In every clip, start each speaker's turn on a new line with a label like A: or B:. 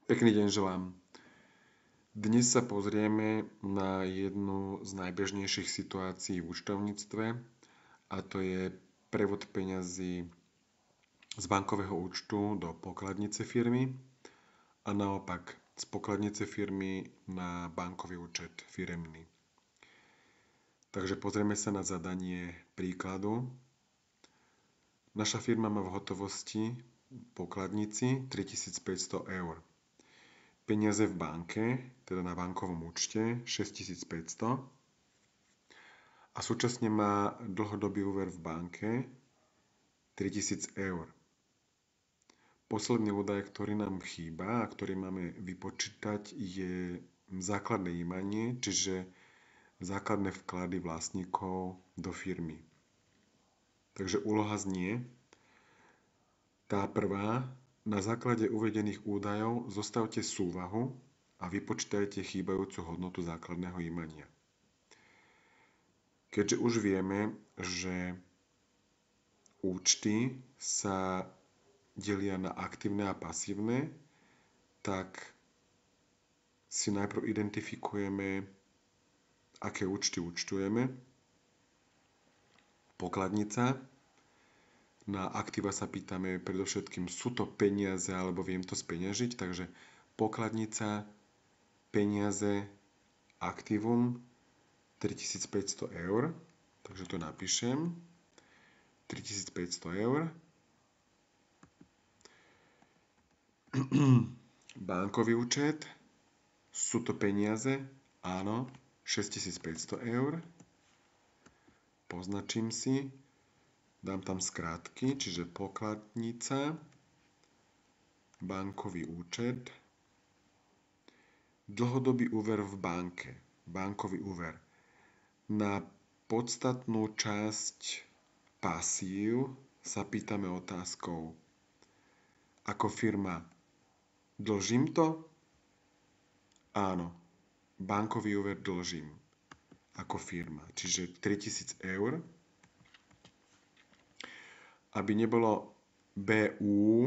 A: Pekný deň želám. Dnes sa pozrieme na jednu z najbežnejších situácií v účtovníctve a to je prevod peňazí z bankového účtu do pokladnice firmy a naopak z pokladnice firmy na bankový účet firemný. Takže pozrieme sa na zadanie príkladu. Naša firma má v hotovosti pokladnici 3500 eur. Peniaze v banke, teda na bankovom účte 6500 a súčasne má dlhodobý úver v banke 3000 eur. Posledný údaj, ktorý nám chýba a ktorý máme vypočítať, je základné imanie, čiže základné vklady vlastníkov do firmy. Takže úloha znie, tá prvá: na základe uvedených údajov zostavte súvahu a vypočítajte chýbajúcu hodnotu základného imania. Keďže už vieme, že účty sa delia na aktívne a pasívne, tak si najprv identifikujeme, aké účty účtujeme. Pokladnica. Na aktíva sa pýtame predovšetkým, sú to peniaze alebo viem to speňažiť, takže pokladnica, peniaze, aktívum 3500 eur, takže to napíšem, 3500 eur. Bankový účet, sú to peniaze, áno, 6500 eur, poznačím si, dám tam skrátky, čiže pokladnica, bankový účet, dlhodobý úver v banke, bankový úver. Na podstatnú časť pasív sa pýtame otázkou, ako firma, dlžím to? Áno, bankový úver dlžím ako firma, čiže 3000 eur. Aby nebolo BU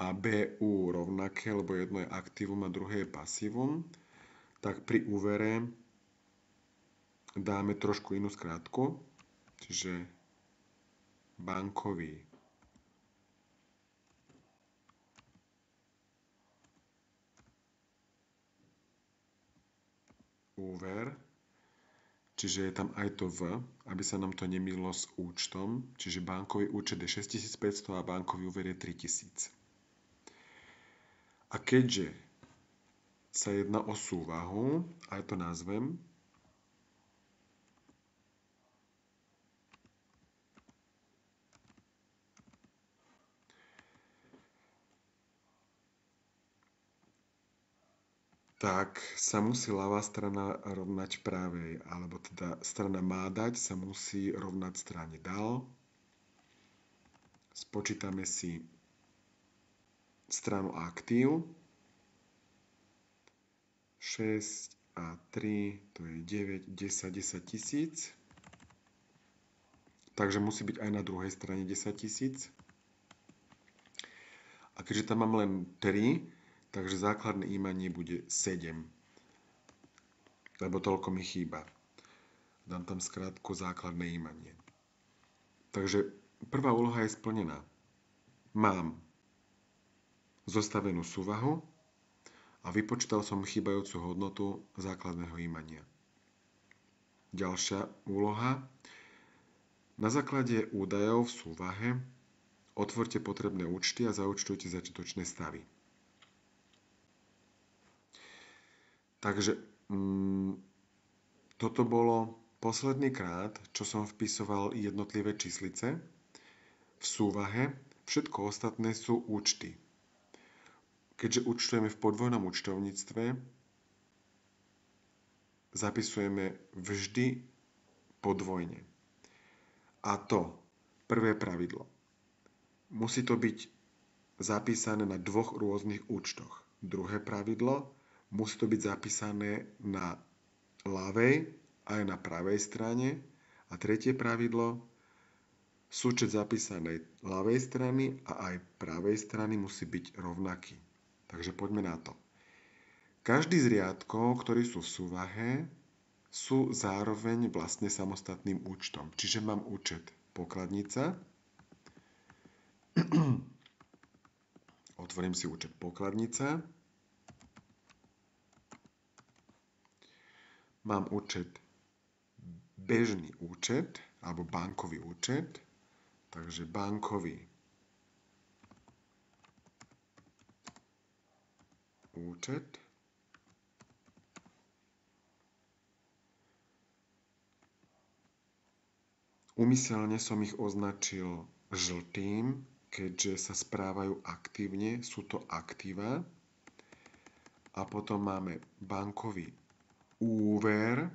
A: a BU rovnaké, lebo jedno je aktívum a druhé je pasívum, tak pri úvere dáme trošku inú skratku, čiže bankový úver, čiže je tam aj to V, aby sa nám to nemýlilo s účtom, čiže bankový účet je 6500 a bankový úver je 3000. A keďže sa jedná o súvahu, aj to nazvem, tak sa musí ľavá strana rovnať pravej, alebo teda strana má dať sa musí rovnať strane dal. Spočítame si stranu aktív. 6 a 3, to je 9, 10, 10 tisíc. Takže musí byť aj na druhej strane 10 tisíc. A keďže tam mám len 3, takže základné imanie bude 7. Lebo toľko mi chýba. Dám tam skrátku základné imanie. Takže prvá úloha je splnená. Mám zostavenú súvahu a vypočítal som chýbajúcu hodnotu základného imania. Ďalšia úloha. Na základe údajov v súvahe otvorte potrebné účty a zaúčtujte začiatočné stavy. Takže toto bolo posledný krát, čo som vpisoval jednotlivé číslice v súvahe. Všetko ostatné sú účty. Keďže účtujeme v podvojnom účtovníctve, zapisujeme vždy podvojne. A to prvé pravidlo. Musí to byť zapísané na dvoch rôznych účtoch. Druhé pravidlo, musí to byť zapísané na ľavej aj na pravej strane. A tretie pravidlo, súčet zapísanej ľavej strany a aj pravej strany musí byť rovnaký. Takže poďme na to. Každý z riadkov, ktorí sú v súvahe, sú zároveň vlastne samostatným účtom. Čiže mám účet pokladnica. Otvorím si účet pokladnica. Mám účet bežný účet alebo bankový účet. Takže bankový účet. Úmyselne som ich označil žltým, keďže sa správajú aktívne, sú to aktíva. A potom máme bankový úver,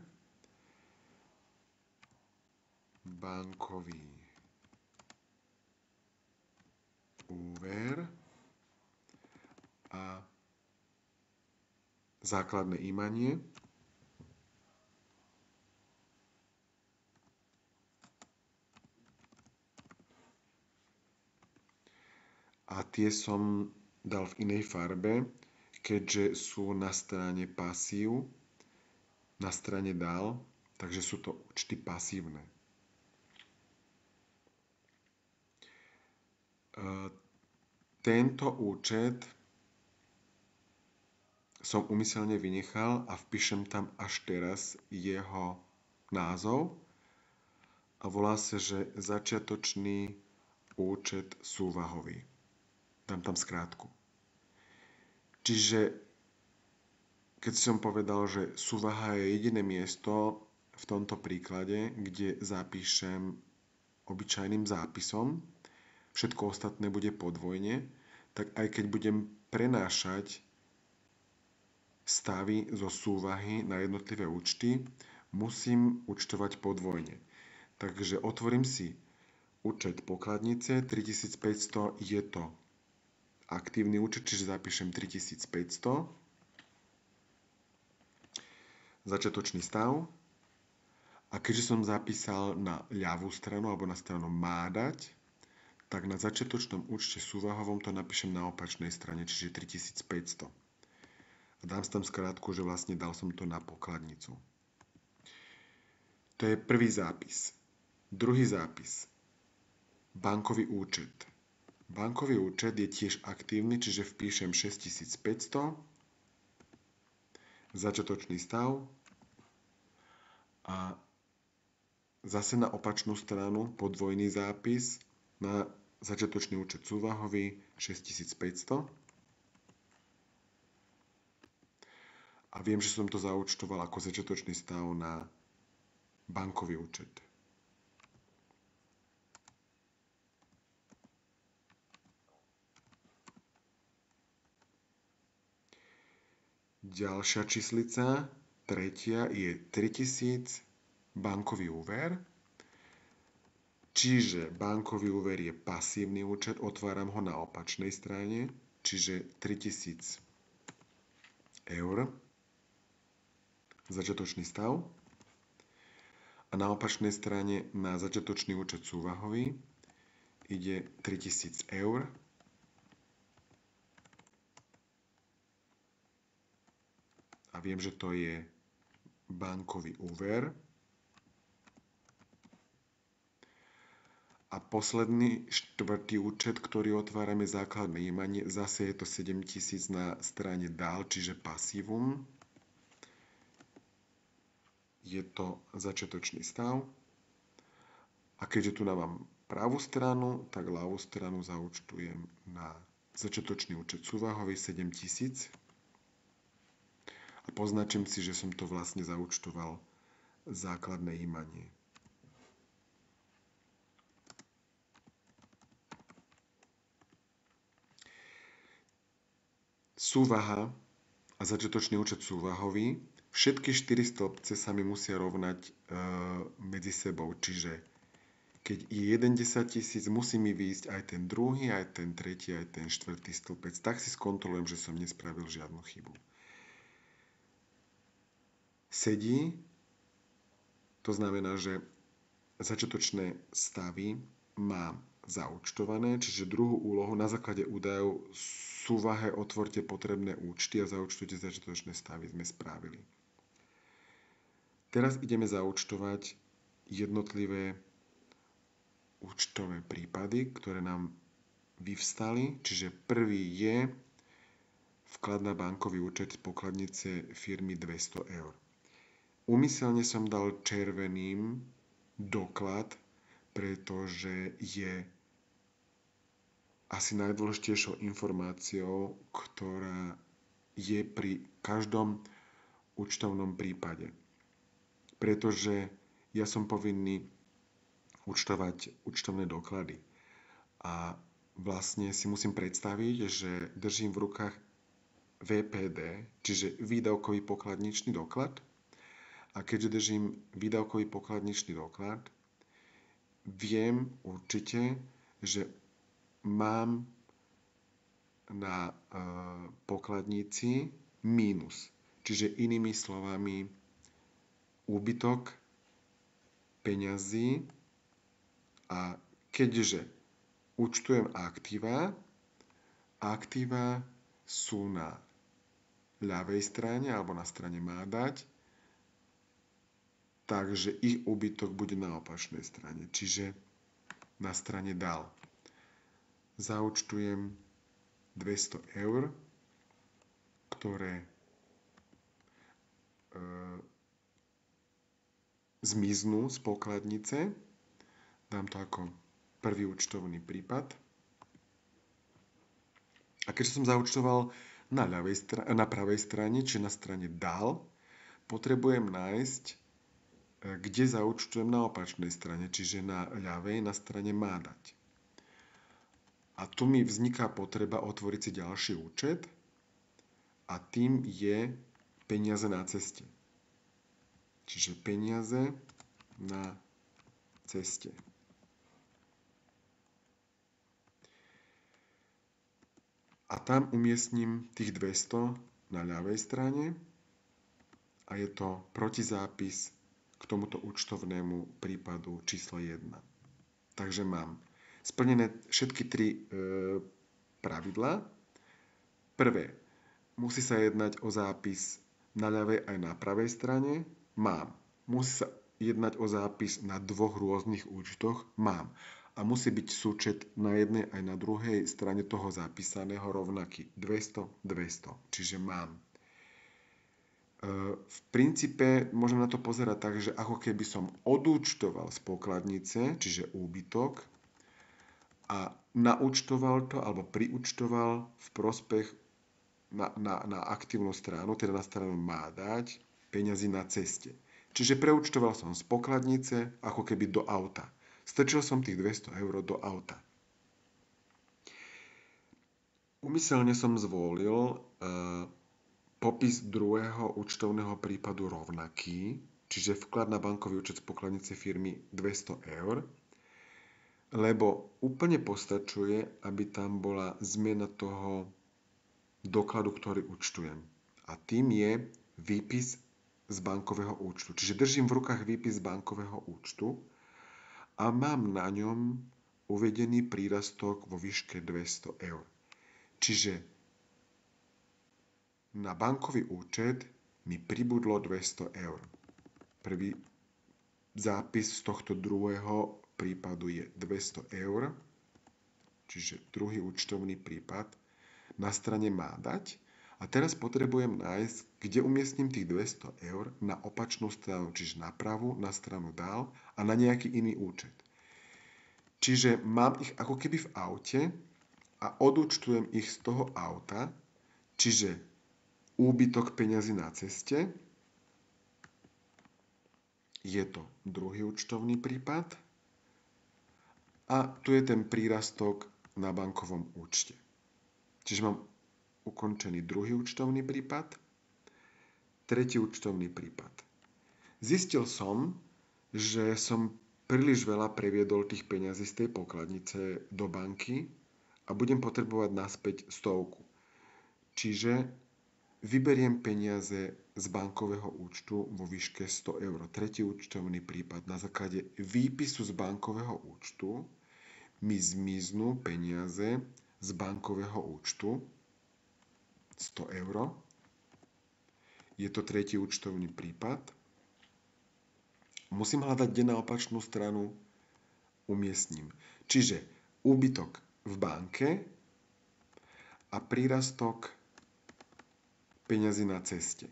A: bankový úver a základné imanie. A tie som dal v inej farbe, keďže sú na strane pasív, na strane dal, takže sú to účty pasívne. Tento účet som úmyselne vynechal a vpíšem tam až teraz jeho názov a volá sa, že začiatočný účet súvahový. Dám tam skrátku. Čiže keď som povedal, že súvaha je jediné miesto v tomto príklade, kde zapíšem obyčajným zápisom, všetko ostatné bude podvojne, tak aj keď budem prenášať stavy zo súvahy na jednotlivé účty, musím účtovať podvojne. Takže otvorím si účet pokladnice, 3500 je to aktívny účet, čiže zapíšem 3500. Začiatočný stav. A keďže som zapísal na ľavú stranu alebo na stranu má dať, tak na začiatočnom účte súvahovom to napíšem na opačnej strane, čiže 3500. A dám tam skrátku, že vlastne dal som to na pokladnicu. To je prvý zápis. Druhý zápis. Bankový účet. Bankový účet je tiež aktívny, čiže vpíšem 6500, začiatočný stav a zase na opačnú stranu podvojný zápis na začiatočný účet súvahový 6500. A viem, že som to zaúčtoval ako začiatočný stav na bankový účet. Ďalšia číslica, tretia, je 3000 bankový úver. Čiže bankový úver je pasívny účet, otváram ho na opačnej strane, čiže 3000 eur, začiatočný stav. A na opačnej strane na začiatočný účet súvahový ide 3000 eur. A viem, že to je bankový úver. A posledný, štvrtý účet, ktorý otváram, je základné imanie. Zase je to 7000 na strane dál, čiže pasívum. Je to začiatočný stav. A keďže tu mám pravú stranu, tak ľavú stranu zaúčtujem na začiatočný účet súvahový 7000. A poznačím si, že som to vlastne zaúčtoval základné imanie. Súvaha a začiatočný účet súvahový. Všetky 4 stĺpce sa mi musia rovnať medzi sebou. Čiže keď je 1 10 000, musí mi výjsť aj ten druhý, aj ten tretí, aj ten štvrtý stĺpec. Tak si skontrolujem, že som nespravil žiadnu chybu. Sedí, to znamená, že začiatočné stavy mám zaúčtované, čiže druhú úlohu na základe údajov súvahe otvorte potrebné účty a zaúčtujte začiatočné stavy sme spravili. Teraz ideme zaúčtovať jednotlivé účtové prípady, ktoré nám vyvstali. Čiže prvý je vklad na bankový účet z pokladnice firmy 200 eur. Úmyselne som dal červeným doklad, pretože je asi najdôležitejšou informáciou, ktorá je pri každom účtovnom prípade. Pretože ja som povinný účtovať účtovné doklady. A vlastne si musím predstaviť, že držím v rukách VPD, čiže výdavkový pokladničný doklad. A keďže držím výdavkový pokladničný doklad, viem určite, že mám na pokladnici mínus. Čiže inými slovami úbytok peňazí a keďže účtujem aktíva sú na ľavej strane alebo na strane má dať, takže ich úbytok bude na opačnej strane, čiže na strane dal. Zaúčtujem 200 eur, ktoré zmiznú z pokladnice. Dám to ako prvý účtovný prípad. A keďže som zaúčtoval na pravej strane, či na strane dal, potrebujem nájsť, kde zaúčtujem na opačnej strane, čiže na ľavej, na strane má dať. A tu mi vzniká potreba otvoriť si ďalší účet a tým je peniaze na ceste. Čiže peniaze na ceste. A tam umiestním tých 200 na ľavej strane a je to protizápis k tomuto účtovnému prípadu číslo 1. Takže mám splnené všetky tri pravidlá. Prvé, musí sa jednať o zápis na ľavej aj na pravej strane. Mám. Musí sa jednať o zápis na dvoch rôznych účtoch. Mám. A musí byť súčet na jednej aj na druhej strane toho zapísaného rovnaký. 200, 200. Čiže mám. V princípe môžem na to pozerať tak, že ako keby som odúčtoval z pokladnice, čiže úbytok, a naúčtoval to alebo priúčtoval v prospech na aktívnu stranu, teda na stranu má dať peňazí na ceste. Čiže preúčtoval som z pokladnice ako keby do auta. Strčil som tých 200 eur do auta. Úmyselne som zvolil popis druhého účtovného prípadu rovnaký, čiže vklad na bankový účet z pokladnice firmy 200 eur, lebo úplne postačuje, aby tam bola zmena toho dokladu, ktorý účtujem. A tým je výpis z bankového účtu. Čiže držím v rukách výpis z bankového účtu a mám na ňom uvedený prírastok vo výške 200 eur. Čiže na bankový účet mi pribudlo 200 eur. Prvý zápis z tohto druhého prípadu je 200 eur, čiže druhý účtovný prípad, na strane má dať. A teraz potrebujem nájsť, kde umiestním tých 200 eur na opačnú stranu, čiže na pravú, na stranu dal a na nejaký iný účet. Čiže mám ich ako keby v aute a odúčtujem ich z toho auta, čiže úbytok peňazí na ceste, je to druhý účtovný prípad a tu je ten prírastok na bankovom účte. Čiže mám ukončený druhý účtovný prípad, tretí účtovný prípad. Zistil som, že som príliš veľa previedol tých peňazí z tej pokladnice do banky a budem potrebovať naspäť 100. Čiže vyberiem peniaze z bankového účtu vo výške 100 eur. Tretí účtovný prípad. Na základe výpisu z bankového účtu mi zmiznú peniaze z bankového účtu 100 eur. Je to tretí účtovný prípad. Musím hľadať, kde na opačnú stranu umiestním. Čiže úbytok v banke a prírastok peňazí na ceste.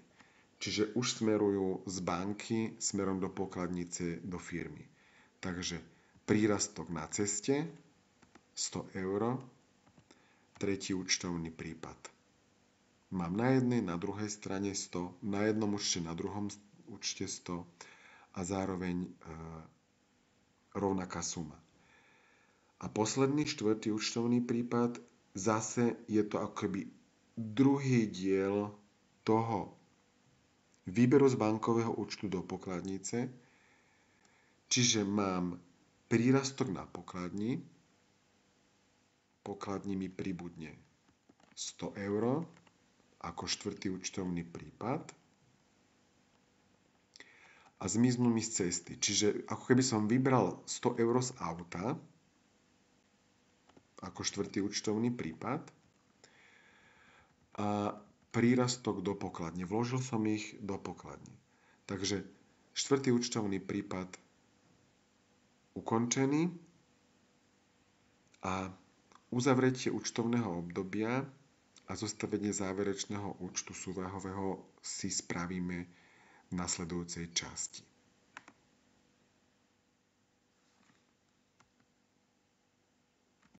A: Čiže už smerujú z banky smerom do pokladnice do firmy. Takže prírastok na ceste 100 eur, tretí účtovný prípad. Mám na jednej, na druhej strane 100, na jednom účte, na druhom účte 100 a zároveň rovnaká suma. A posledný, štvrtý účtovný prípad, zase je to ako keby druhý diel toho výberu z bankového účtu do pokladnice, čiže mám prírastok na pokladni mi pribudne 100 eur ako štvrtý účtovný prípad a zmiznú mi z cesty. Čiže ako keby som vybral 100 eur z auta ako štvrtý účtovný prípad a prírastok do pokladne. Vložil som ich do pokladne. Takže štvrtý účtovný prípad ukončený a uzavretie účtovného obdobia a zostavenie záverečného účtu súvahového si spravíme v nasledujúcej časti.